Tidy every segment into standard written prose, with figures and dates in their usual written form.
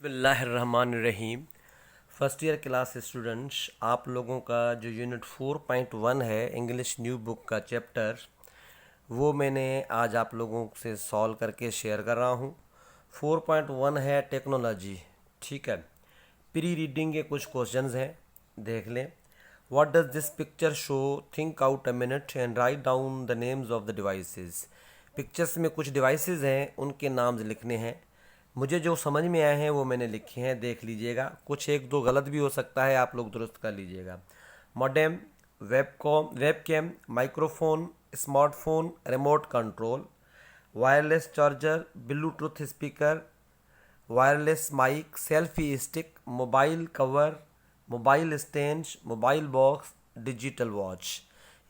बिस्मिल्लाहिर्रहमानिर्रहीम। First year class students, आप लोगों का जो यूनिट 4.1 है इंग्लिश न्यू बुक का चैप्टर, वो मैंने आज आप लोगों से सॉल्व करके शेयर कर रहा हूँ। 4.1 है टेक्नोलॉजी। ठीक है, प्री रीडिंग के कुछ क्वेश्चंस हैं, देख लें। What does this picture show? Think out a minute and write down the names of the devices. Pictures में कुछ डिवाइसेस हैं, उनके नाम लिखने हैं। मुझे जो समझ में आए हैं वो मैंने लिखे हैं, देख लीजिएगा। कुछ एक दो गलत भी हो सकता है, आप लोग दुरुस्त कर लीजिएगा। Modem, webcam, microphone, smartphone, remote control, wireless charger, Bluetooth speaker, wireless mic, selfie stick, mobile cover, mobile stand, mobile box, digital watch.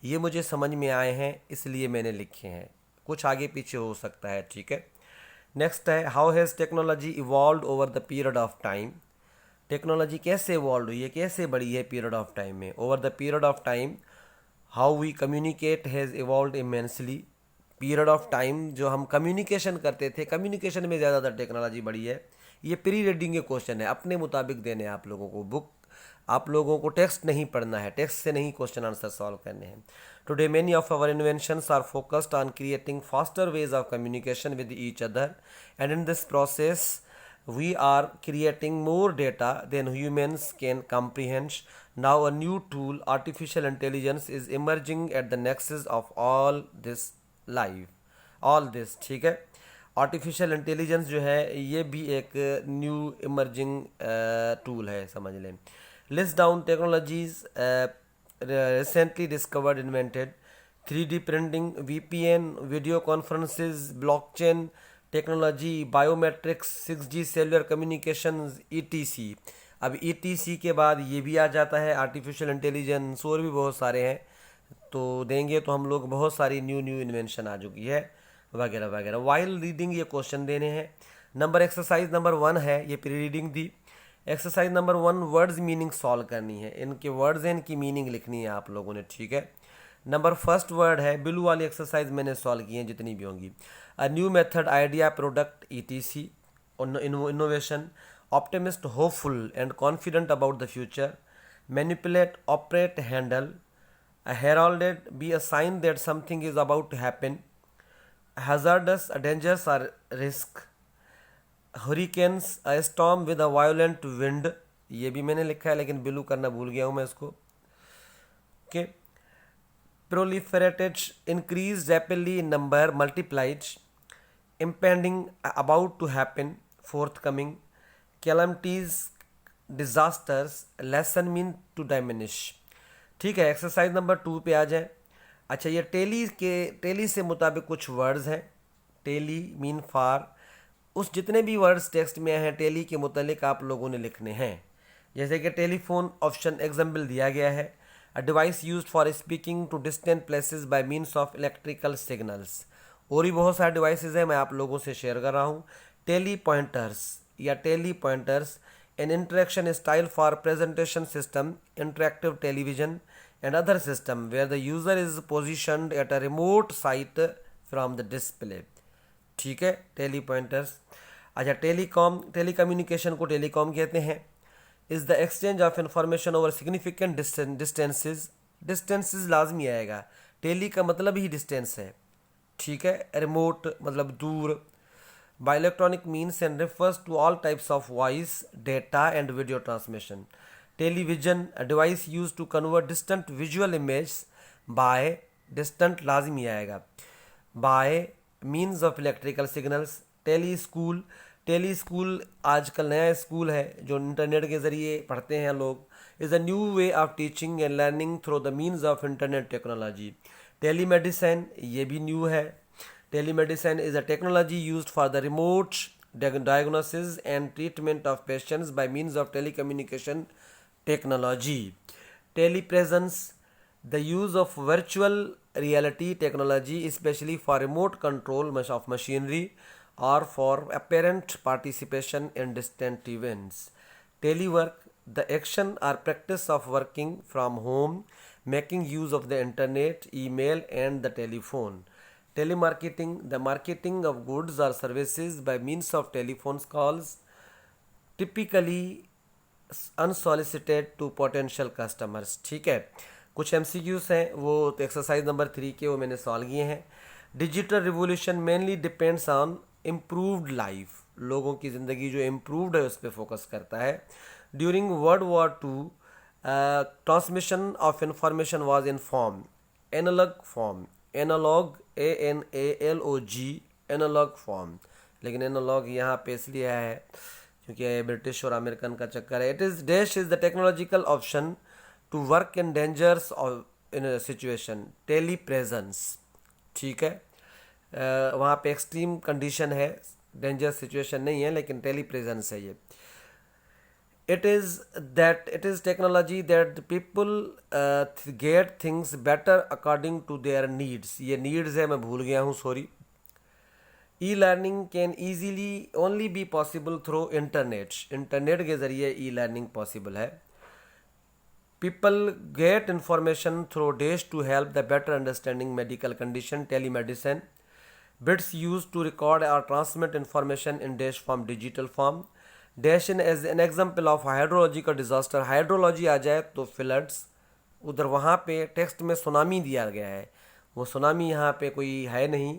ये मुझे समझ में आए हैं, इसलिए मैंने लिखे हैं। कुछ आगे पीछे हो सकता है, ठीक है। नेक्स्ट है, how has technology evolve over the period of time. Technology कैसे इवॉल्व हुई है, कैसे बढ़ी है पीरियड ऑफ टाइम में। Over the period of time how we communicate has evolve immensely. Period of time जो हम कम्युनिकेशन करते थे, कम्युनिकेशन में ज़्यादातर टेक्नोलॉजी बढ़ी है। ये प्री रीडिंग के क्वेश्चन है, अपने मुताबिक देने हैं आप लोगों को। बुक आप लोगों को टेक्स्ट नहीं पढ़ना है, टेक्स्ट से नहीं क्वेश्चन आंसर सॉल्व करने हैं। Today many of our inventions are focused on creating faster ways of communication with each other, and in this process we are creating more data than humans can comprehend. Now a new tool, artificial intelligence, is emerging at the nexus of all this, ठीक है। Artificial intelligence जो है ये भी एक new emerging tool है, समझ लें। List down technologies recently discovered invented. 3D printing, VPN, video conferences, blockchain technology, biometrics, 6G cellular communications, ETC। अब ETC के बाद ये भी आ जाता है आर्टिफिशियल इंटेलिजेंस, और भी बहुत सारे हैं, तो देंगे तो हम लोग बहुत सारी न्यू इन्वेंशन आ चुकी है वगैरह वगैरह। वाइल रीडिंग ये क्वेश्चन देने हैं। एक्सरसाइज नंबर 1 है, ये प्री रीडिंग दी। Exercise number 1 words meaning solve करनी है, इनके वर्ड्स हैं, इनकी मीनिंग लिखनी है आप लोगों ने, ठीक है। नंबर फर्स्ट वर्ड है, बिलू वाली एक्सरसाइज मैंने सॉल्व की हैं जितनी भी होंगी। A new method, idea, product, ETC, innovation, optimist, hopeful and confident about the future, manipulate, operate, handle, heralded, be a sign that something is about to happen, hazardous, dangerous or risk, hurricanes, a storm with a violent wind, ये भी मैंने लिखा है लेकिन बिलू करना भूल गया हूँ मैं इसको, okay. proliferated, increased rapidly in number, multiplied, impending, about to happen, forthcoming, calamities, disasters, lesson mean to diminish। ठीक है, एक्सरसाइज नंबर 2 पे आ जाए। अच्छा, ये टेली से मुताबिक कुछ वर्ड्स हैं। टेली मीन फॉर, उस जितने भी वर्ड्स टेक्स्ट में हैं टेली के मुतालिक आप लोगों ने लिखने हैं। जैसे कि टेलीफोन ऑप्शन एग्जाम्पल दिया गया है, a device used for speaking to distant places by means of electrical signals. और भी बहुत सारे डिवाइसेज हैं, मैं आप लोगों से शेयर कर रहा हूँ। टेली पॉइंटर्स या telepointers, an interaction style for presentation system, interactive television and other system where the user is positioned at a remote site from the display। ठीक है, टेली पॉइंटर्स। अच्छा, टेलीकॉम, टेलीकम्युनिकेशन को telecom कहते हैं। Is the exchange of information over significant distances. Distances लाजमी आएगा, tele का मतलब ही डिस्टेंस है, ठीक है। रिमोट मतलब दूर। By electronic means and refers to all types of voice, data and video transmission. Television, a device used to convert distant visual images by distant लाजमी आएगा, by means of electrical signals. Teleschool आजकल नया school है जो internet के ज़रिए पढ़ते हैं लोग। Is a new way of teaching and learning through the means of internet technology. Telemedicine, ये भी न्यू है। Telemedicine is a technology used for the remote diagnosis and treatment of patients by means of telecommunication technology. Telepresence, the use of virtual reality technology, especially for remote control of machinery or for apparent participation in distant events. Telework, the action or practice of working from home, making use of the internet, email and the telephone. Telemarketing, the marketing of goods or services by means of telephone calls. Typically unsolicited to potential customers. ठीक है, कुछ MCQs हैं, वो exercise number 3 के वो मैंने solve किए हैं। Digital revolution mainly depends on improved life, लोगों की ज़िंदगी जो इम्प्रूव्ड है उस पर फोकस करता है। During World War 2 transmission of information was in form analogue form, analogue ANALOG, analogue form. लेकिन एनालॉग यहाँ पे इसलिए है क्योंकि ब्रिटिश और अमेरिकन का चक्कर है। It is dash is the technological option to work in dangers in situation, telepresence. ठीक है, वहाँ पे एक्सट्रीम कंडीशन है, डेंजर सिचुएशन नहीं है, लेकिन टेली प्रेजेंस है ये। it is technology that people get things better according to their needs। ये needs है, मैं भूल गया हूँ, sorry. e-learning can easily only be possible through internet के ज़रिए e-learning possible है। people get information through dash to help the better understanding medical condition, telemedicine। bits used to record or transmit information in dash form, digital form। Dash in as an example of hydrological disaster, hydrology आ जाए तो floods, उधर वहाँ पे text में tsunami दिया गया है, वो सुनामी यहाँ पे कोई है नहीं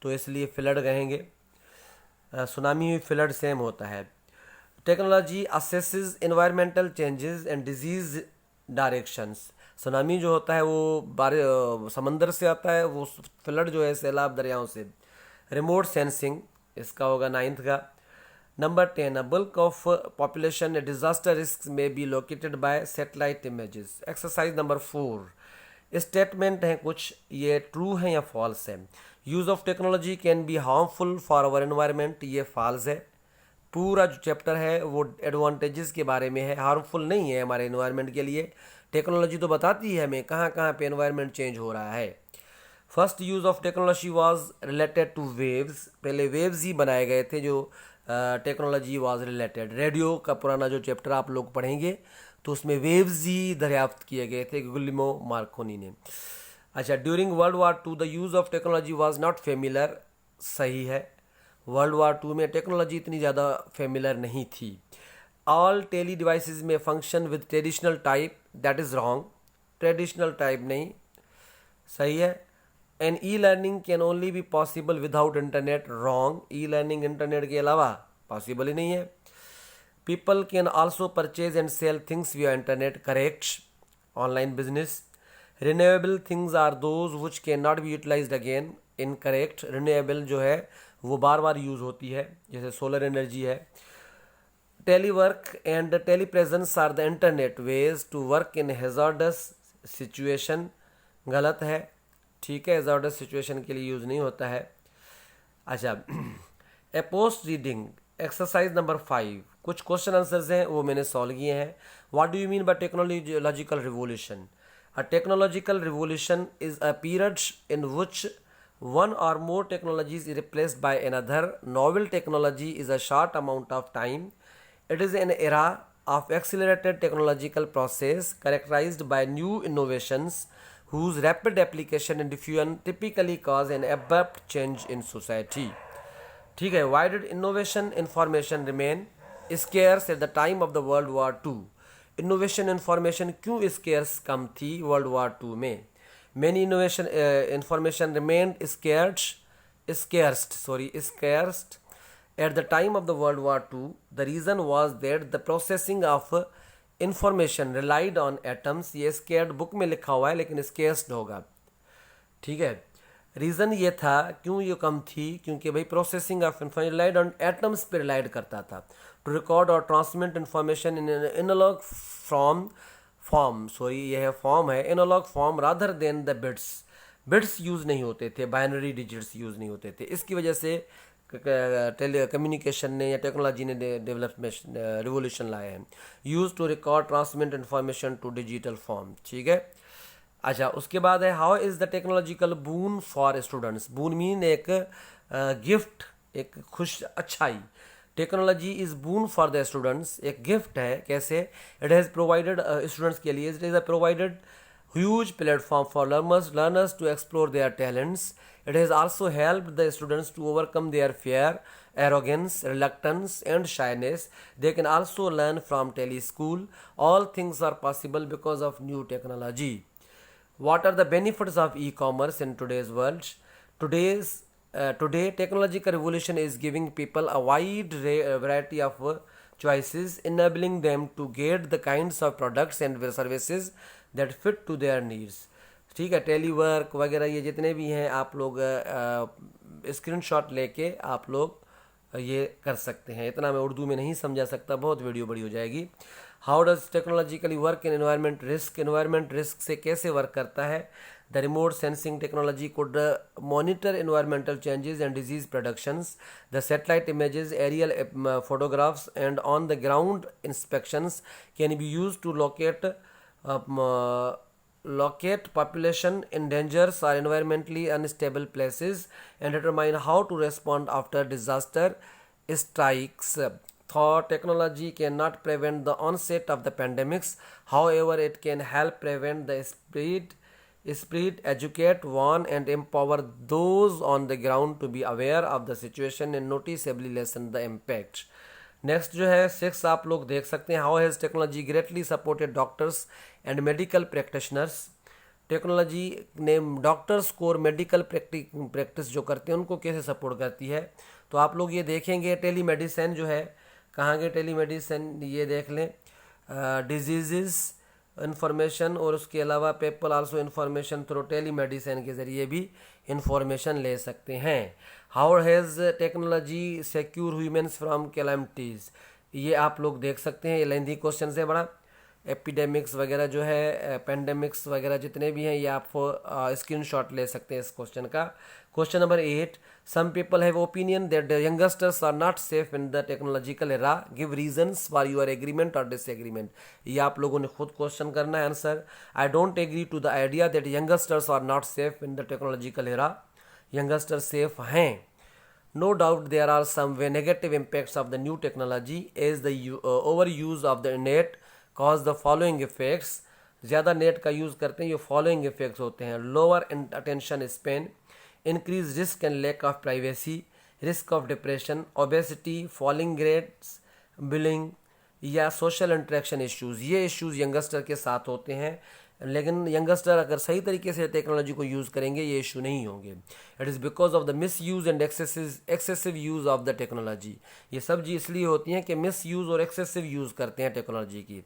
तो इसलिए फ्लड कहेंगे। सुनामी हुई फ्लड सेम होता है। Technology assesses environmental changes and disease directions, tsunami जो होता है वो समंदर से आता है, वो फ्लड जो है सैलाब दरियाओं से। रिमोट सेंसिंग इसका होगा 9th का। Number 10, a bulk of population disaster risks may be located by satellite images। Exercise number 4, statement हैं कुछ, ये ट्रू हैं या फॉल्स है। Use of technology can be harmful for our environment, ये फॉल्स है। पूरा जो चैप्टर है वो एडवांटेजेस के बारे में है, हार्मफुल नहीं है हमारे एनवायरनमेंट के लिए। टेक्नोलॉजी तो बताती है हमें कहाँ कहाँ पे एनवायरनमेंट चेंज हो रहा है। First use of technology was related two waves, पहले वेव्स ही बनाए गए थे जो टेक्नोलॉजी वाज रिलेटेड। रेडियो का पुराना जो चैप्टर आप लोग पढ़ेंगे तो उसमें वेव्स ही दरियाफ्त किए गए थे गुलिमो मार्कोनी ने। अच्छा, during World War 2 the use of technology was not familiar, सही है। वर्ल्ड वॉर 2 में टेक्नोलॉजी इतनी ज़्यादा फेमिलर नहीं थी। ऑल टेली डिवाइसेस में function with traditional type, that is wrong, traditional type नहीं, सही है। And e learning can only be possible without internet, wrong, e learning internet के अलावा पॉसिबल ही नहीं है। People can also purchase and sell things via internet, correct, online business. Renewable things are those which can not be utilized again, incorrect, renewable जो है वो बार बार यूज़ होती है, जैसे सोलर एनर्जी है। Telework and telepresence are the internet ways to work in hazardous situation, गलत है। ठीक है, हैजार्डस सिचुएशन के लिए यूज़ नहीं होता है। अच्छा, ए पोस्ट रीडिंग, एक्सरसाइज नंबर 5, कुछ क्वेश्चन आंसर्स हैं वो मैंने सॉल्व किए हैं। What do you mean by technological revolution? A technological revolution is a period in which one or more technologies is replaced by another. Novel technology is a short amount of time. It is an era of accelerated technological process characterized by new innovations whose rapid application and diffusion typically cause an abrupt change in society. ठीक है, why did innovation information remain scarce at the time of the World War II? Innovation information क्यों scarce कम थी World War II में? Many innovation information remained scarce at the time of the World War II. The reason was that the processing of information relied on atoms. ये scared book में लिखा हुआ है लेकिन scarce होगा, ठीक है। रीज़न ये था क्यों ये कम थी, क्योंकि भाई processing of information relied on atoms पे रिलाइड करता था टू रिकॉर्ड और ट्रांसमिट इंफॉर्मेशन इन एनालॉग यह है फॉर्म है, analogue form rather than the bits use नहीं होते थे, बाइनरी डिजिट्स यूज़ नहीं होते थे। इसकी वजह से कम्युनिकेशन ने या टेक्नोलॉजी ने डेवलपमेंट रिवोल्यूशन लाए हैं। Use to record transmit information to digital form, ठीक है। अच्छा, उसके बाद है how is the technological boon for students. Boon mean एक गिफ्ट, एक खुश अच्छाई। Technology is boon for the students, एक गिफ्ट है। कैसे? इट हैज़ प्रोवाइडेड स्टूडेंट्स के लिए, it is a provided huge platform for learners to explore their talents. It has also helped the students to overcome their fear arrogance, reluctance, and shyness. They can also learn from teleschool. All things are possible because of new technology. What are the benefits of e-commerce in today's world? Today, technological revolution is giving people a wide variety of choices, enabling them to get the kinds of products and services that fit to their needs. ठीक है, tele work वगैरह ये जितने भी हैं आप लोग screenshot लेके आप लोग ये कर सकते हैं. इतना मैं उर्दू में नहीं समझा सकता, बहुत वीडियो बड़ी हो जाएगी. How does technologically work in environment risk? Environment risk से कैसे वर्क करता है? The remote sensing technology could monitor environmental changes and disease productions. The satellite images, aerial photographs, and on the ground inspections can be used to locate population in dangerous or environmentally unstable places and determine how to respond after disaster strikes. Though technology cannot prevent the onset of the pandemics, however, it can help prevent the spread, educate, warn, and empower those on the ground to be aware of the situation and noticeably lessen the impact. Next जो है 6 आप लोग देख सकते हैं. How has technology greatly supported doctors and medical practitioners? Technology ने doctors को और मेडिकल प्रैक्टिस जो करते हैं उनको कैसे सपोर्ट करती है? तो आप लोग ये देखेंगे टेली मेडिसिन जो है, कहाँ के टेली मेडिसिन ये देख लें, डिजीज़ इंफॉर्मेशन, और उसके अलावा people also information through telemedicine के ज़रिए भी इंफॉर्मेशन ले सकते हैं. How has technology secure humans from calamities? ये आप लोग देख सकते हैं. ये लेंथी क्वेश्चन है बड़ा. एपिडेमिक्स वगैरह जो है, पेंडेमिक्स वगैरह जितने भी हैं, ये आप स्क्रीनशॉट ले सकते हैं इस क्वेश्चन का. Question number 8. Some people have opinion that the youngsters are not safe in the technological era. Give reasons for your agreement और डिसएग्रीमेंट. ये आप लोगों ने खुद क्वेश्चन करना है answer. I don't agree to the idea that youngsters are not safe in the technological era. Youngster safe हैं. No doubt there are some negative impacts of the new technology as the overuse of the net cause the following effects. ज़्यादा net का use करते हैं, ये following effects होते हैं. Lower attention span, increase risk and lack of privacy, risk of depression, obesity, falling grades, bullying या social interaction issues. ये issues youngster के साथ होते हैं, लेकिन यंगस्टर अगर सही तरीके से टेक्नोलॉजी को यूज़ करेंगे ये इशू नहीं होंगे. It is because of the misuse and excessive use of the technology. ये सब चीज़ इसलिए होती हैं कि मिस यूज़ और एक्सेसिव यूज़ करते हैं टेक्नोलॉजी की.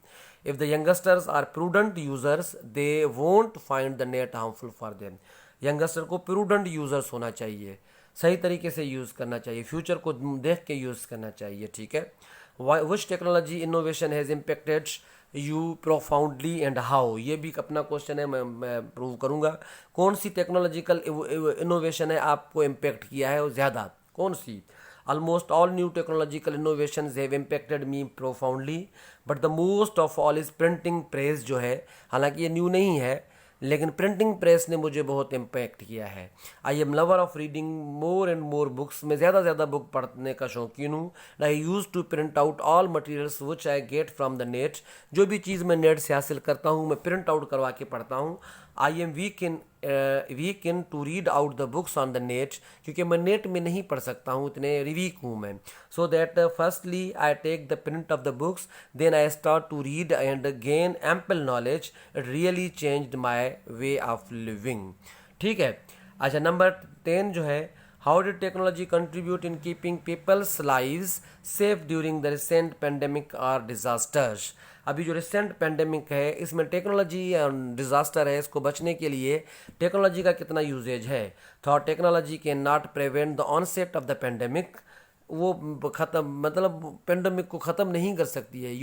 If the youngsters are prudent users they won't find the net harmful for them. Youngster को प्रूडेंट यूज़र्स होना चाहिए, सही तरीके से यूज़ करना चाहिए, फ्यूचर को देख के यूज़ करना चाहिए. ठीक है. विच technology innovation has impacted you profoundly and how? ये भी अपना क्वेश्चन है, मैं प्रूव करूँगा. कौन सी टेक्नोलॉजिकल इनोवेशन है आपको इम्पेक्ट किया है और ज़्यादा, कौन सी? Almost all new technological innovations have impacted me profoundly but the most of all is printing press जो है. हालांकि ये न्यू नहीं है, लेकिन प्रिंटिंग प्रेस ने मुझे बहुत इम्पैक्ट किया है. I am lover of reading more and more books. मैं ज़्यादा से ज़्यादा बुक पढ़ने का शौकीन हूँ. I use to print out all materials which I get from the net. जो भी चीज़ मैं नेट से हासिल करता हूँ मैं प्रिंट आउट करवा के पढ़ता हूँ. I am weak in to read out the books on the net, क्योंकि मैं नेट में नहीं पढ़ सकता हूँ, इतने वीक हूँ मैं. So that firstly I take the print of the books, then I start to read and gain ample knowledge. It really changed my way of living. ठीक है. अच्छा, नंबर 10 जो है, how did technology contribute in keeping people's lives safe during the recent pandemic और disasters? अभी जो recent pandemic है इसमें टेक्नोलॉजी डिज़ास्टर है, इसको बचने के लिए टेक्नोलॉजी का कितना यूजेज है? तो technology can not prevent the onset of the pandemic. वो ख़त्म, मतलब पेंडेमिक को ख़त्म नहीं कर सकती है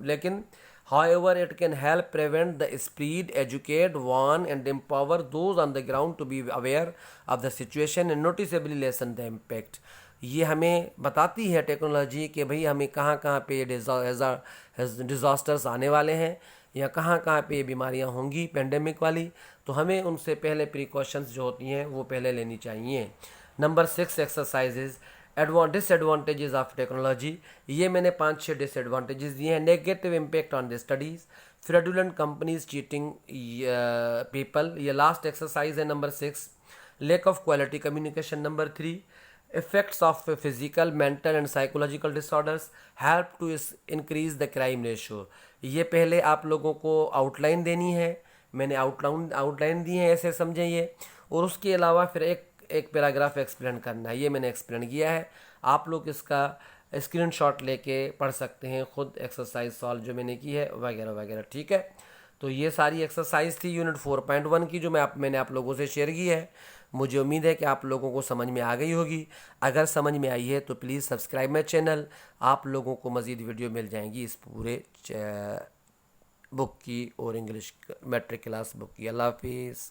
लेकिन however it can help prevent the spread, educate, warn and empower those on the ground to be aware of the situation and noticeably lessen the impact. ये हमें बताती है टेक्नोलॉजी कि भाई हमें कहाँ कहाँ पे डिज़ास्टर्स आने वाले हैं या कहाँ कहाँ पे बीमारियाँ होंगी पेंडेमिक वाली, तो हमें उनसे पहले प्रिकॉशंस जो होती हैं वो पहले लेनी चाहिए. Number 6 exercises disadvantages of technology. ये मैंने 5-6 डिसएडवांटेजेस दिए हैं. Negative impact on the studies, fraudulent companies cheating people, ये लास्ट एक्सरसाइज है number 6. Lack of quality communication number 3. Effects of physical, mental and psychological disorders help to increase the crime ratio. ये पहले आप लोगों को outline देनी है, मैंने आउटलाइन दी है, ऐसे समझें ये, और उसके अलावा फिर एक पैराग्राफ एक्सप्लेन करना है, ये मैंने एक्सप्लेन किया है। आप लोग इसका स्क्रीनशॉट लेके पढ़ सकते हैं, खुद एक्सरसाइज सॉल्व जो मैंने की है वगैरह वगैरह, ठीक है। तो ये सारी एक्सरसाइज थी यूनिट 4.1 की जो मैंने आप लोगों से शेयर की है। मुझे उम्मीद है कि आप लोगों को समझ में आ गई होगी। अगर समझ में आई है तो प्लीज़ सब्सक्राइब माई चैनल। आप लोगों को मज़ीद वीडियो मिल जाएंगी इस पूरे बुक की और इंग्लिश मैट्रिक क्लास बुक की। अल्लाह हाफिज़।